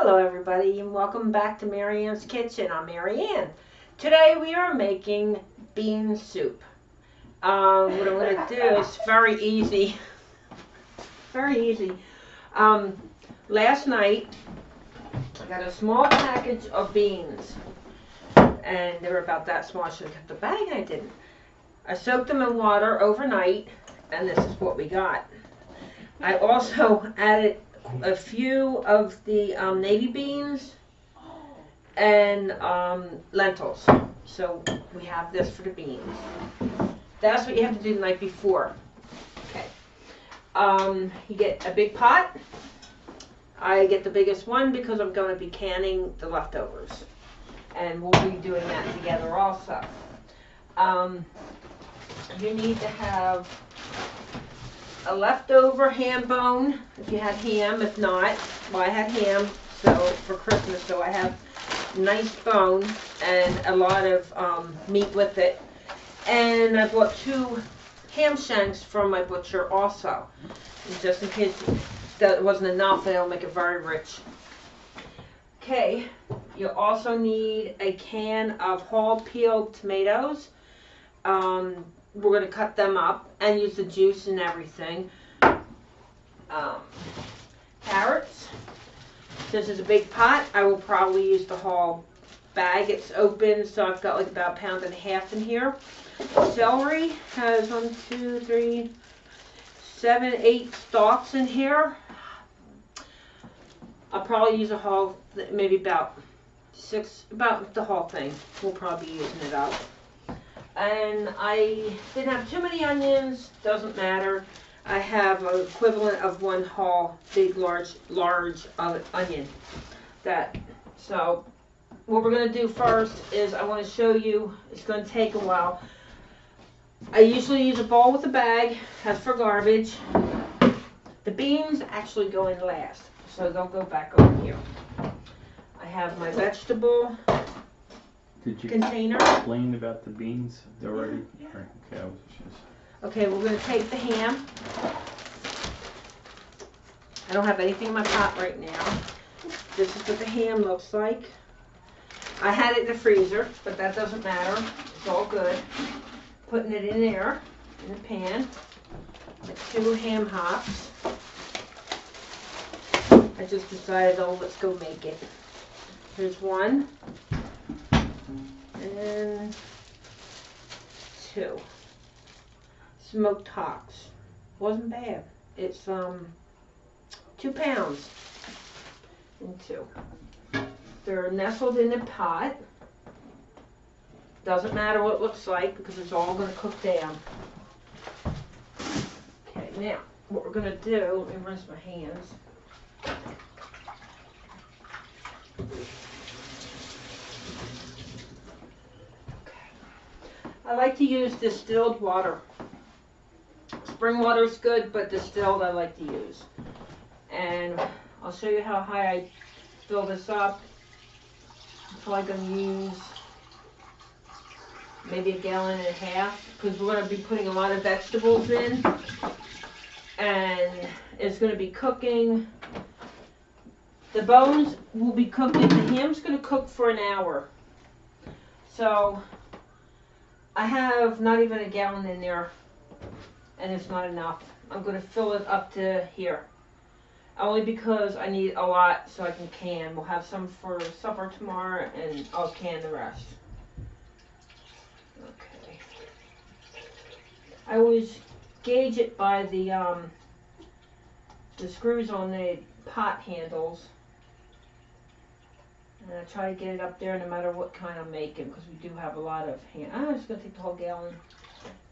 Hello everybody and welcome back to Marianne's Kitchen. I'm Marianne. Today we are making bean soup. What I'm going to do is very easy. Very easy. Last night I got a small package of beans and they were about that small. I should have kept the bag and I didn't. I soaked them in water overnight and this is what we got. I also added a few of the navy beans and lentils. So we have this for the beans. That's what you have to do the night before. Okay. You get a big pot. I get the biggest one because I'm going to be canning the leftovers. And we'll be doing that together also. You need to have a leftover ham bone, if you had ham. If not, well, I had ham for Christmas, so I have a nice bone and a lot of meat with it. And I bought 2 ham shanks from my butcher also, and just in case that wasn't enough, it'll make it very rich. Okay, you also need a can of whole peeled tomatoes. We're going to cut them up and use the juice and everything. Carrots. Since it's a big pot, I will probably use the whole bag. It's open, so I've got like about 1.5 pounds in here. Celery has 1, 2, 3, 7, 8 stalks in here. I'll probably use a whole, maybe about 6, about the whole thing. We'll probably be using it up. And I didn't have too many onions, doesn't matter. I have an equivalent of 1 whole big large onion. So what we're going to do first is I want to show you, it's going to take a while. I usually use a bowl with a bag, that's for garbage. The beans actually go in last, so they'll go back over here. I have my vegetable Did you container. explain about the beans already? Yeah. Okay, I was just... Okay, we're going to take the ham. I don't have anything in my pot right now. This is what the ham looks like. I had it in the freezer, but that doesn't matter. It's all good. Putting it in there, in the pan. Like 2 ham hocks. I just decided, oh, let's go make it. Here's 1. And 2 smoked hocks. Wasn't bad. It's 2 pounds and 2. They're nestled in the pot. Doesn't matter what it looks like because it's all going to cook down. Okay, now what we're going to do, let me rinse my hands. I like to use distilled water. Spring water is good, but distilled I like to use. And I'll show you how high I fill this up. I'm probably going to use maybe 1.5 gallons because we're going to be putting a lot of vegetables in. And it's going to be cooking. The bones will be cooking. The ham's going to cook for an hour. So I have not even 1 gallon in there, and it's not enough. I'm going to fill it up to here, only because I need a lot so I can can. We'll have some for supper tomorrow, and I'll can the rest. Okay. I always gauge it by the screws on the pot handles. And I try to get it up there no matter what kind I'm making because we do have a lot of ham. I'm just going to take the whole gallon.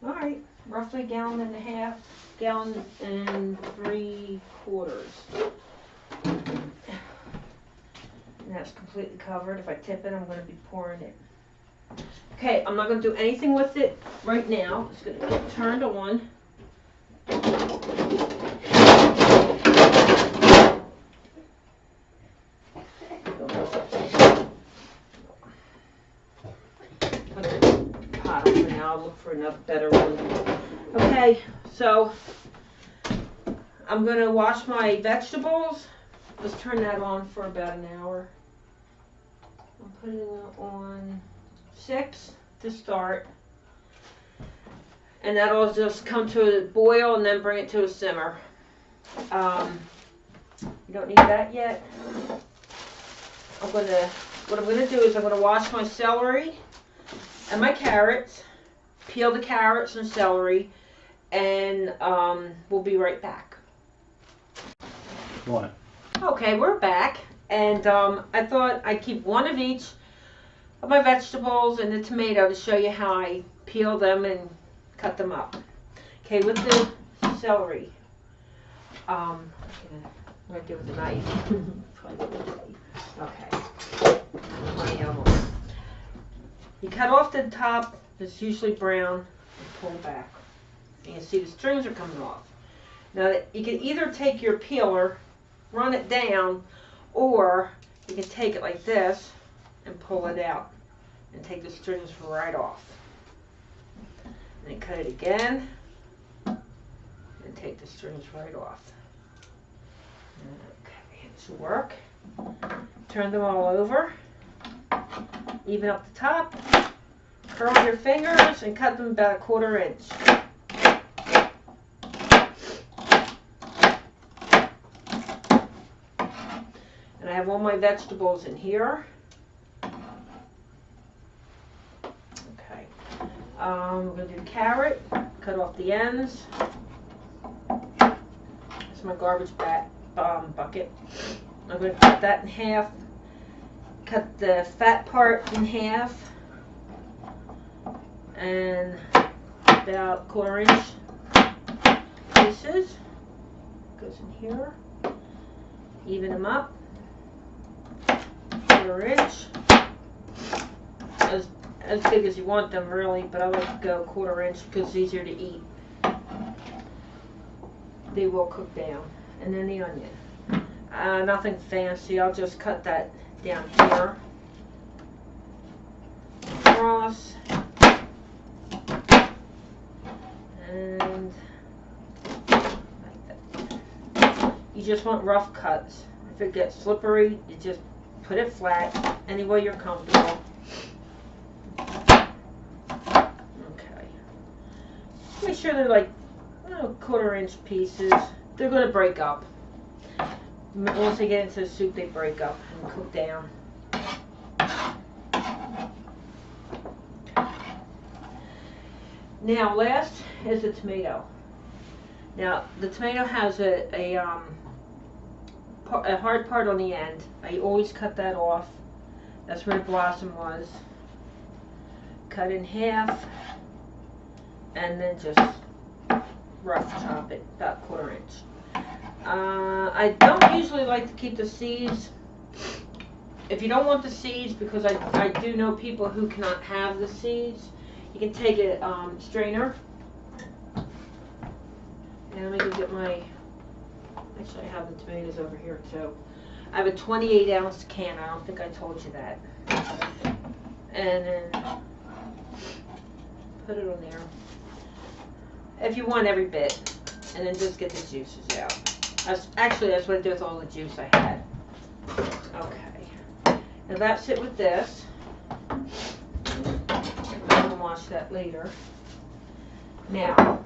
Alright, roughly 1.5 gallons, 1.3 gallons. And that's completely covered. If I tip it, I'm going to be pouring it. Okay, I'm not going to do anything with it right now. It's going to get turned on. I'll look for another better one. Okay, so I'm going to wash my vegetables let's turn that on for about an hour. I'm putting it on 6 to start. And that'll just come to a boil and then bring it to a simmer. You don't need that yet. What I'm gonna do is I'm gonna wash my celery and my carrots, peel the carrots and celery, and we'll be right back. What? Okay, we're back, and I thought I'd keep one of each of my vegetables and the tomato to show you how I peel them and cut them up. Okay, with the celery, I'm gonna do it with a knife. Okay. You cut off the top, that's usually brown, and pull back. And you see the strings are coming off. Now you can either take your peeler, run it down, or you can take it like this and pull it out and take the strings right off. And then cut it again and take the strings right off. Okay, this will work. Turn them all over. Even up the top. Curl your fingers and cut them about 1/4 inch. And I have all my vegetables in here. Okay. We're going to do carrot. Cut off the ends. That's my garbage bucket. I'm going to cut that in half. Cut the fat part in half. And about 1/4 inch pieces. Goes in here. Even them up. 1/4 inch. As big as you want them, really, but I like to go 1/4 inch because it's easier to eat. They will cook down. And then the onion. Nothing fancy. I'll just cut that down here. Across. And like that. You just want rough cuts. If it gets slippery, you just put it flat, any way you're comfortable. Okay. Make sure they're like 1/4 inch pieces. They're going to break up. Once they get into the soup, they break up and cook down. Now, last is the tomato. Now, the tomato has a hard part on the end. I always cut that off. That's where the blossom was. Cut in half, and then just rough chop it, about 1/4 inch. I don't usually like to keep the seeds. If you don't want the seeds, because I do know people who cannot have the seeds, you can take a strainer. And let me go get my, actually I have the tomatoes over here too. I have a 28 ounce can, I don't think I told you that. And then put it on there. If you want every bit. And then just get the juices out. That's what I did with all the juice I had. Okay. Now that's it with this. I'm going to wash that later. Now,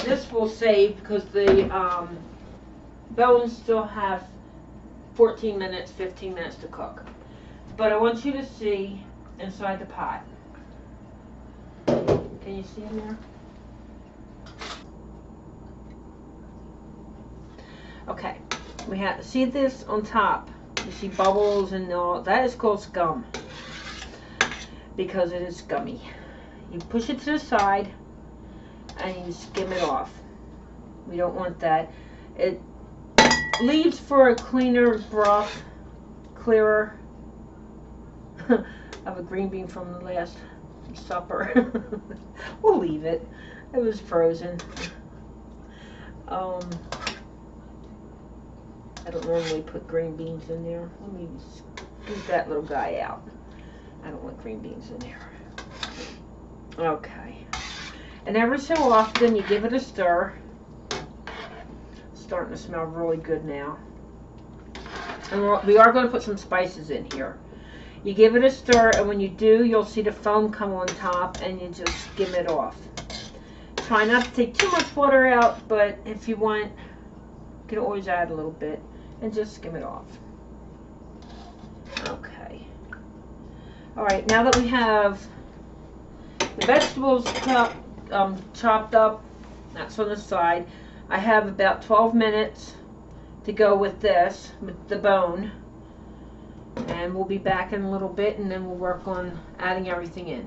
this will save because the bones still have 14 minutes, 15 minutes to cook. But I want you to see inside the pot. Can you see in there? Okay, we have, see this on top, you see bubbles and all, that is called scum, because it is scummy. You push it to the side, and you skim it off. We don't want that. It leaves for a cleaner broth, clearer. I have a green bean from the last supper. We'll leave it. It was frozen. I don't normally put green beans in there. Let me scoop that little guy out. I don't want green beans in there. Okay. And every so often you give it a stir. starting to smell really good now. And we are going to put some spices in here. You give it a stir, and when you do, you'll see the foam come on top, and you just skim it off. Try not to take too much water out, but if you want, you can always add a little bit, and just skim it off. Okay. Alright, now that we have the vegetables chopped up, that's on the side, I have about 12 minutes to go with this, with the bone. And we'll be back in a little bit, and then we'll work on adding everything in.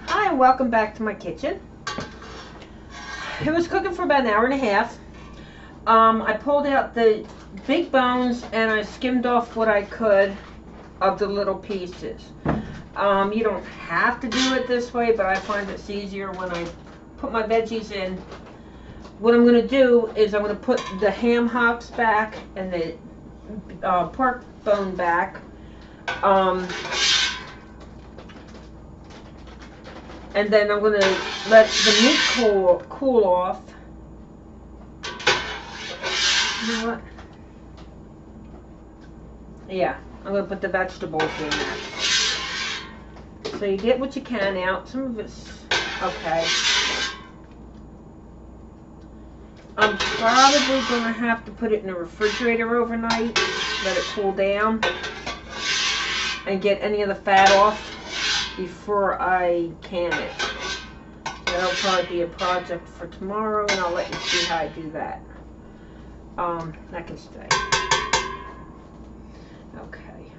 Hi, and welcome back to my kitchen. It was cooking for about an hour and a half. I pulled out the big bones and I skimmed off what I could of the little pieces. You don't have to do it this way, but I find it's easier when I put my veggies in. What I'm going to do is I'm going to put the ham hocks back and the pork bone back. And then I'm going to let the meat cool off. You know what? Yeah, I'm going to put the vegetables in there. So you get what you can out. Some of it's okay. I'm probably going to have to put it in the refrigerator overnight, let it cool down, and get any of the fat off before I can it. So that'll probably be a project for tomorrow, and I'll let you see how I do that. That can stay. Okay.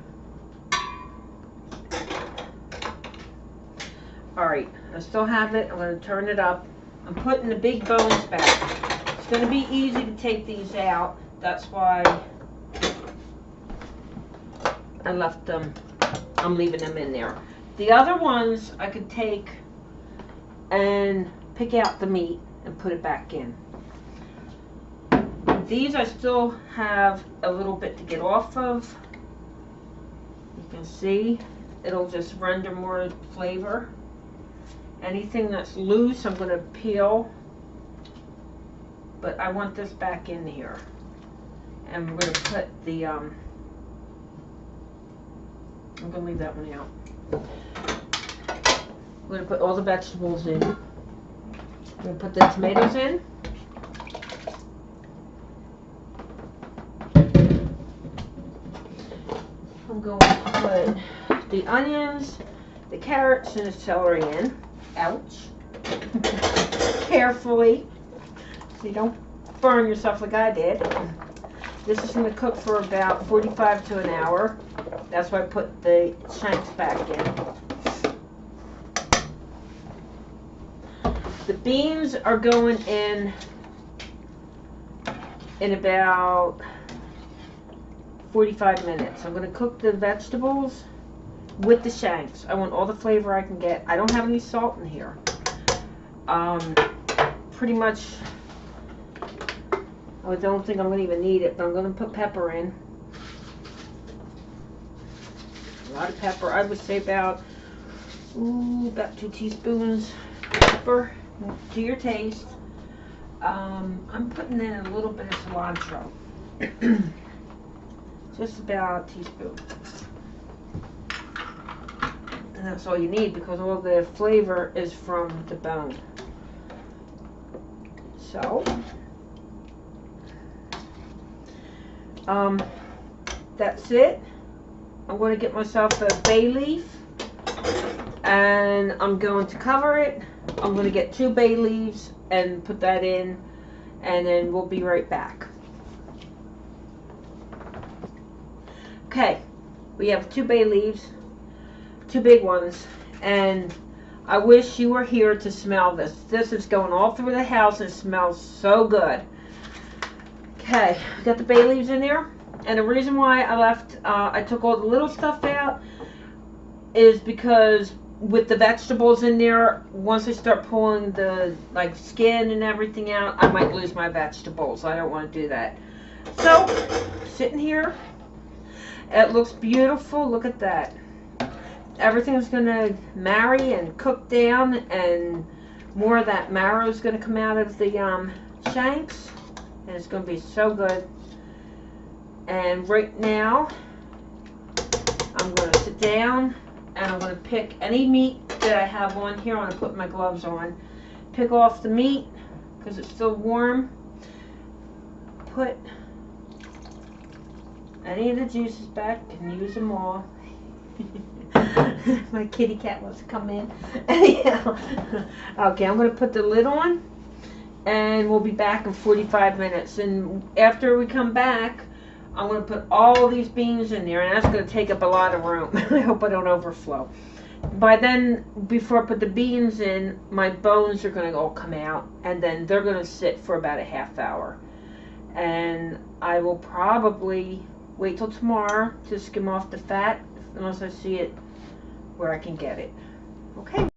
Alright, I still have it. I'm going to turn it up. I'm putting the big bones back. It's going to be easy to take these out. That's why I left them. I'm leaving them in there. The other ones I could take and pick out the meat and put it back in. These I still have a little bit to get off of. You can see it'll just render more flavor. Anything that's loose I'm going to peel, but I want this back in here. And we're going to put the I'm going to leave that one out. We're going to put all the vegetables in. We're going to put the tomatoes in. I'm going to put the onions, the carrots, and the celery in. Ouch. Carefully, so you don't burn yourself like I did. This is going to cook for about 45 to an hour. That's why I put the shanks back in. The beans are going in about 45 minutes. I'm going to cook the vegetables with the shanks. I want all the flavor I can get. I don't have any salt in here. Pretty much, I don't think I'm going to even need it, but I'm going to put pepper in. A lot of pepper. I would say about 2 teaspoons pepper to your taste. I'm putting in a little bit of cilantro. Just about a teaspoon. And that's all you need because all the flavor is from the bone. So, that's it. I'm going to get myself a bay leaf and I'm going to cover it. I'm going to get 2 bay leaves and put that in, and then we'll be right back. Okay, we have 2 bay leaves, 2 big ones, and I wish you were here to smell this. This is going all through the house and it smells so good. Okay, got the bay leaves in there, and the reason why I took all the little stuff out is because with the vegetables in there, once I start pulling the skin and everything out, I might lose my vegetables. I don't want to do that. So, sitting here, it looks beautiful. Look at that. everything's gonna marry and cook down, and more of that marrow is gonna come out of the shanks, and it's gonna be so good. And right now, I'm gonna sit down and I'm gonna pick any meat that I have on here. I'm gonna put my gloves on, pick off the meat because it's still warm. Put any of the juices back, can use them all. My kitty cat wants to come in. Anyhow, okay, I'm going to put the lid on, and we'll be back in 45 minutes. And after we come back, I'm going to put all these beans in there, and that's going to take up a lot of room. I hope I don't overflow. By then, before I put the beans in, my bones are going to all come out, and then they're going to sit for about a half hour. And I will probably wait till tomorrow to skim off the fat, unless I see it where I can get it. Okay.